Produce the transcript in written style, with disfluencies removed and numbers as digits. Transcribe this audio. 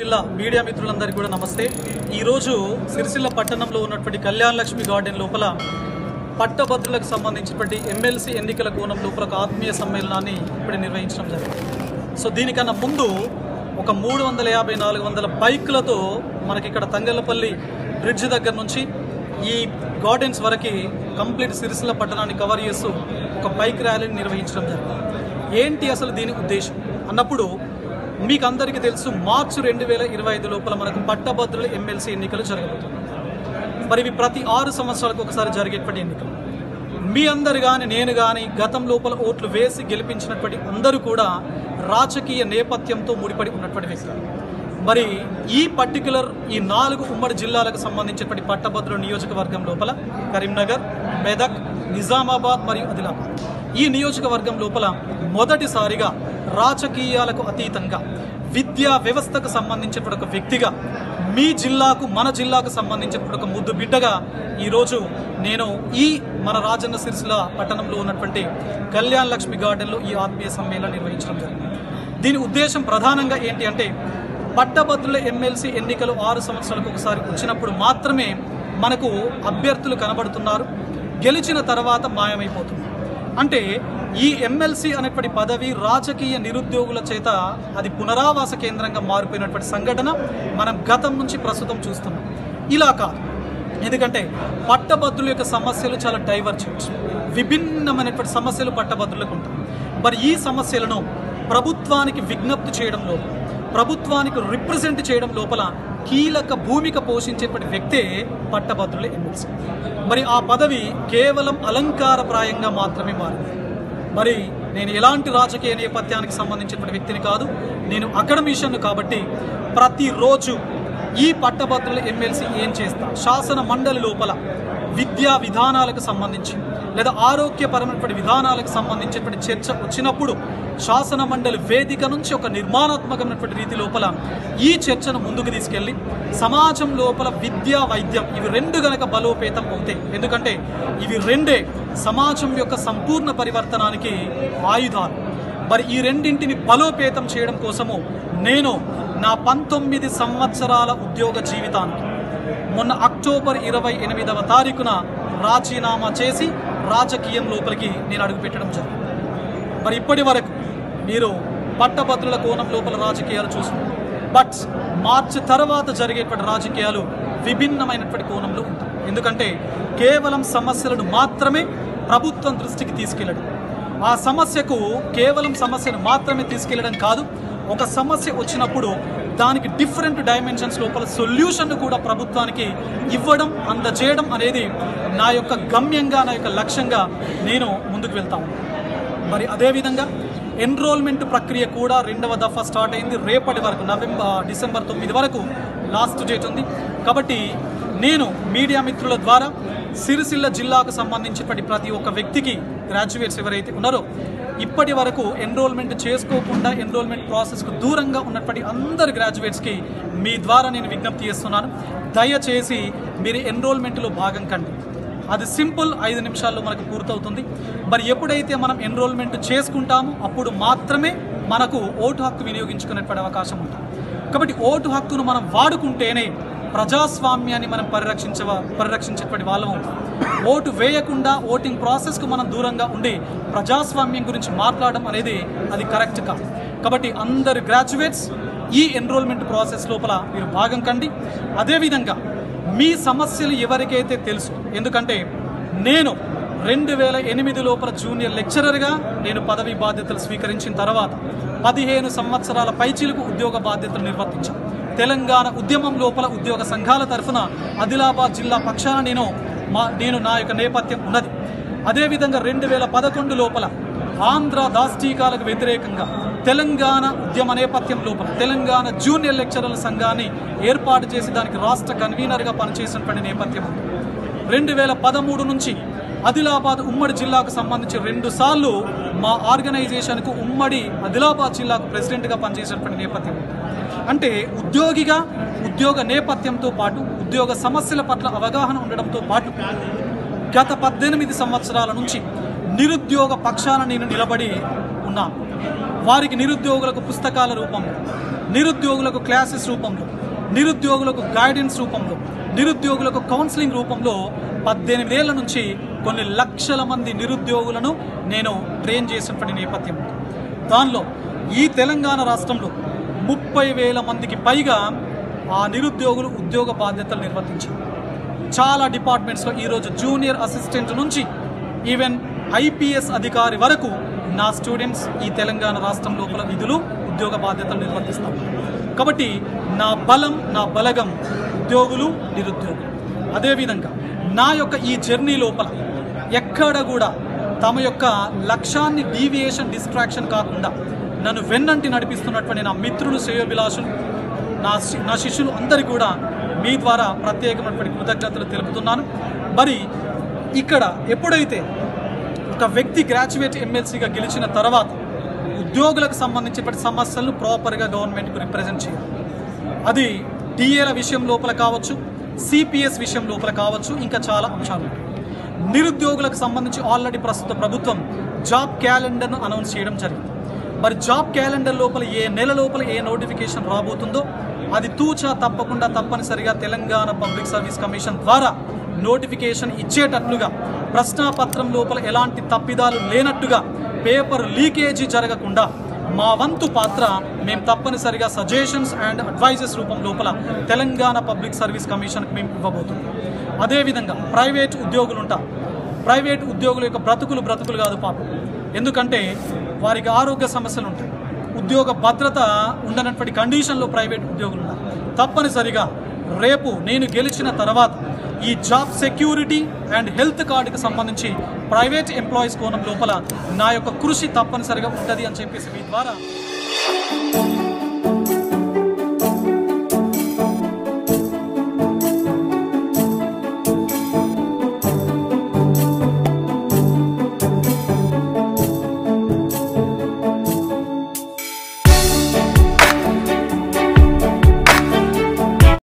Sircilla media మిత్రులందరికీ కూడా నమస్తే। ఈ రోజు సిరిసిల్ల పట్టణంలో ఉన్నటువంటి కళ్యాణ లక్ష్మి గార్డెన్ లోపల పట్టభద్రులకు సంబంధించినటువంటి ఎమ్మెల్సీ ఎన్నికల కోణం లోపల ఒక ఆత్మీయ సమ్మేళనాన్ని ఇప్పుడు నిర్వహించడం జరిగింది। సో దీనికన్నా ముందు ఒక 350-400 బైక్లతో మనకి ఇక్కడ తంగళ్లపల్లి బ్రిడ్జ్ దగ్గర నుంచి ఈ గార్డెన్స్ వరకు కంప్లీట్ సిరిసిల్ల పట్టణాన్ని కవర్ చేస్తూ ఒక బైక్ ర్యాలీని నిర్వహించడం జరిగింది। ఏంటి అసలు దీని ఉద్దేశం అన్నప్పుడు మీకు అందరికీ తెలుసు, మార్చి 2025 లోపల మనకు పట్టభద్రుల ఎమ్మెల్సీ ఎన్నికలు జరగబోతున్నాయి। మరి ఇవి ప్రతి 6 సంవత్సరాలకు ఒకసారి జరిగేటువంటి ఎన్నికలు। మీ అందరు కానీ నేను కానీ గతం లోపల ఓట్లు వేసి గెలిపించినటువంటి అందరూ కూడా రాజకీయ నేపథ్యంతో ముడిపడి ఉన్నటువంటి వ్యక్తులు। మరి ఈ పర్టికులర్ ఈ 4 ఉమ్మడి జిల్లాలకు సంబంధించినటువంటి పట్టభద్రుల నియోజకవర్గం లోపల కరీంనగర్, మెదక్, నిజామాబాద్ మరియు ఆదిలాబాద్ ఈ నియోజకవర్గం లోపల మొదటిసారిగా రాజకీయాలకు అతీతంగా విద్యా వ్యవస్థకు సంబంధించిన ఒక వ్యక్తిగా మీ జిల్లాకు మన జిల్లాకు సంబంధించిన ఒక ముద్దు బిడ్డగా ఈరోజు నేను ఈ మన రాజన్న సిరిసిల్ల పట్టణంలో ఉన్నటువంటి కళ్యాణ లక్ష్మి గార్డెన్లో ఈ ఆత్మీయ సమ్మేళనం నిర్వహించడం జరిగింది। దీని ఉద్దేశం ప్రధానంగా ఏంటి అంటే, పట్టభద్రుల ఎమ్మెల్సీ ఎన్నికలు 6 సంవత్సరాలకు ఒకసారి వచ్చినప్పుడు మాత్రమే మనకు అభ్యర్థులు కనబడుతున్నారు, గెలిచిన తర్వాత మాయమైపోతున్నారు। అంటే ఈ ఎమ్మెల్సీ అనేటువంటి పదవి రాజకీయ నిరుద్యోగుల చేత అది పునరావాస కేంద్రంగా మారిపోయినటువంటి సంఘటన మనం గతం నుంచి ప్రస్తుతం చూస్తున్నాం। ఇలా కాదు, ఎందుకంటే పట్టభద్రుల యొక్క సమస్యలు చాలా డైవర్జెంట్, విభిన్నమైనటువంటి సమస్యలు పట్టభద్రులకు ఉంటాయి। మరి ఈ సమస్యలను ప్రభుత్వానికి విజ్ఞప్తి చేయడం లోపల, ప్రభుత్వానికి రిప్రజెంట్ చేయడం లోపల కీలక భూమిక పోషించేటువంటి వ్యక్తే పట్టభద్రుల ఎమ్మెల్సీ। మరి ఆ పదవి కేవలం అలంకారప్రాయంగా మాత్రమే మారింది। మరి నేను ఎలాంటి రాజకీయ నేపథ్యానికి సంబంధించిన వ్యక్తిని కాదు, నేను అకాడమిషియన్ కాబట్టి ప్రతిరోజు ఈ పట్టభద్రుల ఎమ్మెల్సీ ఏం చేస్తా, శాసన మండలి లోపల విద్యా విధానాలకు సంబంధించి లేదా ఆరోగ్యపరమైనటువంటి విధానాలకు సంబంధించినటువంటి చర్చ వచ్చినప్పుడు శాసన మండలి వేదిక నుంచి ఒక నిర్మాణాత్మకమైనటువంటి రీతి లోపల ఈ చర్చను ముందుకు తీసుకెళ్లి సమాజం లోపల విద్యా వైద్యం ఇవి రెండు గనక బలోపేతం అవుతాయి, ఎందుకంటే ఇవి రెండే సమాజం యొక్క సంపూర్ణ పరివర్తనానికి ఆయుధాలు। మరి ఈ రెండింటిని బలోపేతం చేయడం కోసము నేను నా 19 సంవత్సరాల ఉద్యోగ జీవితానికి మొన్న అక్టోబర్ 28వ తారీఖున రాజీనామా చేసి రాజకీయం లోపలికి నేను అడుగుపెట్టడం జరిగింది। మరి ఇప్పటి వరకు మీరు పట్టభద్రుల కోణం లోపల రాజకీయాలు చూస్తున్నారు, బట్ మార్చి తర్వాత జరిగేటువంటి రాజకీయాలు విభిన్నమైనటువంటి కోణంలో ఉంటాయి। ఎందుకంటే కేవలం సమస్యలను మాత్రమే ప్రభుత్వం దృష్టికి తీసుకెళ్ళడం, ఆ సమస్యకు కేవలం సమస్యను మాత్రమే తీసుకెళ్ళడం కాదు, ఒక సమస్య వచ్చినప్పుడు దానికి డిఫరెంట్ డైమెన్షన్స్ లోపల సొల్యూషన్ కూడా ప్రభుత్వానికి ఇవ్వడం, అందజేయడం అనేది నా యొక్క గమ్యంగా, నా యొక్క లక్ష్యంగా నేను ముందుకు వెళ్తాను। మరి అదేవిధంగా ఎన్రోల్మెంట్ ప్రక్రియ కూడా 2వ దఫా స్టార్ట్ అయింది। రేపటి వరకు డిసెంబర్ 9 వరకు లాస్ట్ డేట్ ఉంది। కాబట్టి నేను మీడియా మిత్రుల ద్వారా సిరిసిల్ల జిల్లాకు సంబంధించినటువంటి ప్రతి ఒక్క వ్యక్తికి, గ్రాడ్యుయేట్స్ ఎవరైతే ఉన్నారో ఇప్పటి వరకు ఎన్రోల్మెంట్ చేసుకోకుండా ఎన్రోల్మెంట్ ప్రాసెస్కు దూరంగా ఉన్నటువంటి అందరు గ్రాడ్యుయేట్స్కి మీ ద్వారా నేను విజ్ఞప్తి చేస్తున్నాను, దయచేసి మీరు ఎన్రోల్మెంట్లో భాగం కండి। అది సింపుల్, 5 నిమిషాల్లో మనకు పూర్తవుతుంది। మరి ఎప్పుడైతే మనం ఎన్రోల్మెంట్ చేసుకుంటామో అప్పుడు మాత్రమే మనకు ఓటు హక్కు వినియోగించుకునేటువంటి అవకాశం ఉంటుంది। కాబట్టి ఓటు హక్కును మనం వాడుకుంటేనే ప్రజాస్వామ్యాన్ని మనం పరిరక్షించేటువంటి వాళ్ళం అవుతాం। ఓటు వేయకుండా ఓటింగ్ ప్రాసెస్కు మనం దూరంగా ఉండి ప్రజాస్వామ్యం గురించి మాట్లాడడం అనేది అది కరెక్ట్ కాదు। కాబట్టి అందరు గ్రాడ్యుయేట్స్ ఈ ఎన్రోల్మెంట్ ప్రాసెస్ లోపల మీరు భాగం కండి। అదేవిధంగా మీ సమస్యలు ఎవరికైతే తెలుసు, ఎందుకంటే నేను 2008 లోపల జూనియర్ లెక్చరర్గా నేను పదవి బాధ్యతలు స్వీకరించిన తర్వాత 15 సంవత్సరాల పైచీలకు ఉద్యోగ బాధ్యతలు నిర్వర్తించాను। తెలంగాణ ఉద్యమం లోపల ఉద్యోగ సంఘాల తరఫున ఆదిలాబాద్ జిల్లా పక్షాన నేను నా యొక్క నేపథ్యం ఉన్నది। అదేవిధంగా 2011 లోపల ఆంధ్ర దాష్టీకాలకు వ్యతిరేకంగా తెలంగాణ ఉద్యమ నేపథ్యం లోపల తెలంగాణ జూనియర్ లెక్చరర్ల సంఘాన్ని ఏర్పాటు చేసి దానికి రాష్ట్ర కన్వీనర్గా పనిచేసినటువంటి నేపథ్యం ఉంది। 2013 నుంచి ఆదిలాబాద్ ఉమ్మడి జిల్లాకు సంబంధించి 2 సార్లు మా ఆర్గనైజేషన్కు ఉమ్మడి ఆదిలాబాద్ జిల్లాకు ప్రెసిడెంట్గా పనిచేసినటువంటి నేపథ్యం ఉంది। అంటే ఉద్యోగిగా ఉద్యోగ నేపథ్యంతో పాటు ఉద్యోగ సమస్యల పట్ల అవగాహన ఉండడంతో పాటు గత 18 సంవత్సరాల నుంచి నిరుద్యోగ పక్షాన నేను నిలబడి ఉన్నాను. వారికి నిరుద్యోగులకు పుస్తకాల రూపంలో, నిరుద్యోగులకు క్లాసెస్ రూపంలో, నిరుద్యోగులకు గైడెన్స్ రూపంలో, నిరుద్యోగులకు కౌన్సిలింగ్ రూపంలో 18 ఏళ్ల నుంచి కొన్ని లక్షల మంది నిరుద్యోగులను నేను ట్రైన్ చేసినటువంటి నేపథ్యం. దానిలో ఈ తెలంగాణ రాష్ట్రంలో 30,000 మందికి పైగా ఆ నిరుద్యోగులు ఉద్యోగ బాధ్యతలు నిర్వర్తించారు. చాలా డిపార్ట్మెంట్స్లో ఈరోజు జూనియర్ అసిస్టెంట్ నుంచి ఈవెన్ ఐపీఎస్ అధికారి వరకు నా స్టూడెంట్స్ ఈ తెలంగాణ రాష్ట్రం లోపల విధులు, ఉద్యోగ బాధ్యతలు నిర్వర్తిస్తారు. కాబట్టి నా బలం, నా బలగం ఉద్యోగులు, నిరుద్యోగులు. అదేవిధంగా నా యొక్క ఈ జర్నీ లోపల ఎక్కడ కూడా తమ యొక్క లక్ష్యాన్ని డీవియేషన్, డిస్ట్రాక్షన్ కాకుండా నన్ను వెన్నంటి నడిపిస్తున్నటువంటి నా మిత్రులు, శ్రేయోభిలాషులు, నా శిష్యులు అందరికీ కూడా మీ ద్వారా ప్రత్యేకమైనటువంటి కృతజ్ఞతలు తెలుపుతున్నాను. మరి ఇక్కడ ఎప్పుడైతే ఒక వ్యక్తి గ్రాడ్యుయేట్ ఎమ్మెల్సీగా గెలిచిన తర్వాత ఉద్యోగులకు సంబంధించినటువంటి సమస్యలను ప్రాపర్గా గవర్నమెంట్కు రిప్రజెంట్ చేయాలి. అది టీఏల విషయం లోపల కావచ్చు, సిపిఎస్ విషయం లోపల కావచ్చు, ఇంకా చాలా అంశాలు. నిరుద్యోగులకు సంబంధించి ఆల్రెడీ ప్రస్తుత ప్రభుత్వం జాబ్ క్యాలెండర్ను అనౌన్స్ చేయడం జరిగింది. మరి జాబ్ క్యాలెండర్ లోపల ఏ నెల లోపల ఏ నోటిఫికేషన్ రాబోతుందో అది తూచా తప్పకుండా తప్పనిసరిగా తెలంగాణ పబ్లిక్ సర్వీస్ కమిషన్ ద్వారా నోటిఫికేషన్ ఇచ్చేటట్లుగా, ప్రశ్నాపత్రం లోపల ఎలాంటి తప్పిదాలు లేనట్టుగా, పేపర్ లీకేజీ జరగకుండా మా వంతు పాత్ర మేము తప్పనిసరిగా సజెషన్స్ అండ్ అడ్వైజెస్ రూపం లోపల తెలంగాణ పబ్లిక్ సర్వీస్ కమిషన్కి మేము ఇవ్వబోతున్నాం. అదేవిధంగా ప్రైవేట్ ఉద్యోగులు ఉంటారు. ప్రైవేట్ ఉద్యోగుల యొక్క బ్రతుకులు కాదు పాపం. ఎందుకంటే వారికి ఆరోగ్య సమస్యలు ఉంటాయి, ఉద్యోగ భద్రత ఉండనటువంటి కండిషన్లో ప్రైవేట్ ఉద్యోగులు ఉన్నారు. తప్పనిసరిగా రేపు నేను గెలిచిన తర్వాత ఈ జాబ్ సెక్యూరిటీ అండ్ హెల్త్ కార్డుకి సంబంధించి ప్రైవేట్ ఎంప్లాయీస్ కోణం లోపల నా యొక్క కృషి తప్పనిసరిగా ఉంటుంది అని చెప్పేసి మీ ద్వారా